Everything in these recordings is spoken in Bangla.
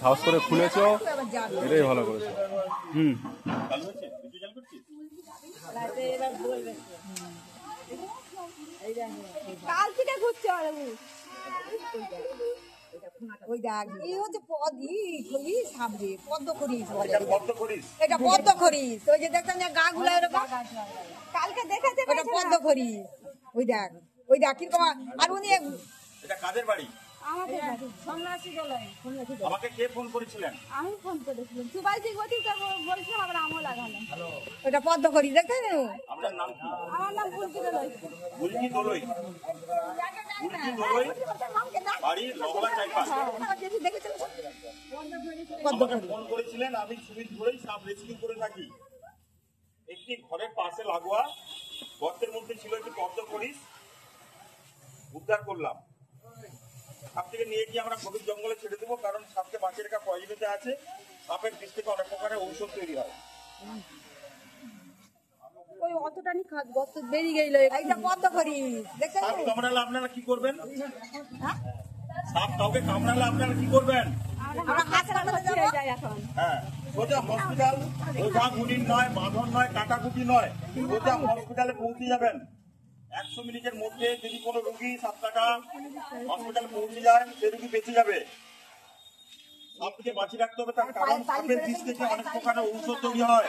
সাহস করে খুলেছো, এটাই ভালো করেছো। কাল থেকে ঘুরছে ওই দেখ এই হচ্ছে পদ্ম খরিস বলে, এটা পদ্ম খরিস। ওই যে দেখতাম যে গা গুলা এরকম, কালকে দেখেছে ওটা পদ্ম খরিস। ওই দেখ কিরকম। আর উনি এটা কাদের বাড়ি? আমাদের বাড়ি সন্ন্যাসী গলায়। আমাকে কে ফোন করেছিলেন? আমি ফোন করেছিলাম, সুভাষজি গতিটা বলছিলাম, আবার আমও লাগালাম। ওটা পদ্ম খরিস দেখতেন। আপনার নাম কি? আমার নাম বুলকি দলই। বুলকি দলই? বুলকি দলই বাড়ি লগলা চাইপাস। আমাকে ফোন করেছিলেন, আমি সুমিত ধরেই সাপ রেস্কিউ করে থাকি। একটি ঘরের পাশে লাগোয়া গর্তের মধ্যে ছিল একটি পদ্ম খরিস, উদ্ধার করলাম। সাপটিকে নিয়ে গিয়ে আমরা গভীর জঙ্গলে ছেড়ে দেবো, কারণ সাপকে বাঁচিয়ে রাখা প্রয়োজনীয়তা আছে। সাপের বিষ থেকে অনেক প্রকারের ঔষধ তৈরি হয়। ওই অতটানি গর্ত বেরিয়ে গেল, এইটা পদ্ম খরিস দেখছেন। সাপ কামড়ালে আপনারা কি করবেন? সাপ কাউকে কামড়ালে আপনারা কি করবেন? হ্যাঁ, সোজা হসপিটাল, ওঝা গুনির নয়, বাঁধন নয়, কাটাকুটি নয়, সোজা হসপিটালে পৌঁছে যাবেন। 100 মিনিটের মধ্যে যদি কোনো রোগী সাপ কাটা হসপিটালে পৌঁছে যায়, সে রোগী বেঁচে যাবে। সাপকে বাঁচিয়ে রাখতে হবে, তার কারণ সাপের বিষ থেকে অনেক প্রকারের ঔষধ তৈরি হয়।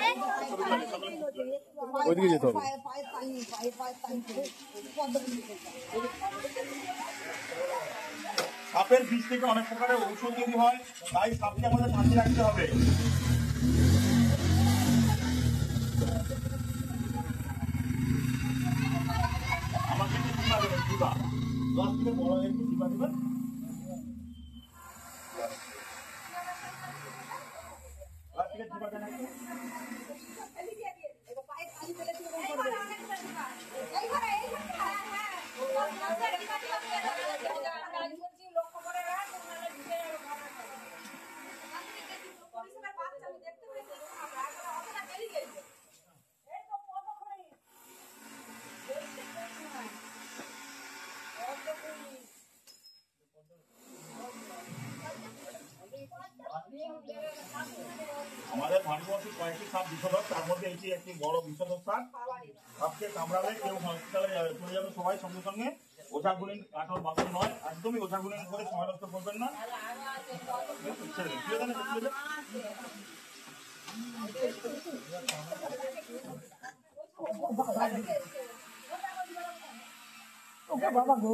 ওইদিকে যেতে হবে। সাপের বিষ থেকে অনেক প্রকারের ঔষধ তৈরি হয়, তাই সাপকে আমাদের বাঁচিয়ে রাখতে হবে। আমাকে দিবা দেবেন, দিবা 10 থেকে বড় একটু দিবা দেবেন। আমাদের ভারতবর্ষে কয়েকটি সাপ বিষধর, তার মধ্যে এটি একটি বড় বিষধর সাপ। সাপকে কামড়ালে কেউ হসপিটালে চলে যাবে সবাই সঙ্গে সঙ্গে। ওঝাগুলি কাঠল বাসন নয়, একদমই ওঝাগুলি করে সময় নষ্ট করবেন না। বাবা গো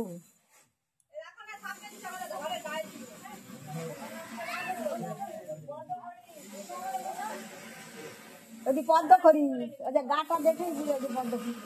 ওই পদ্ম খরিস, গাটা দেখেই বুঝে পদ্ম খরিস।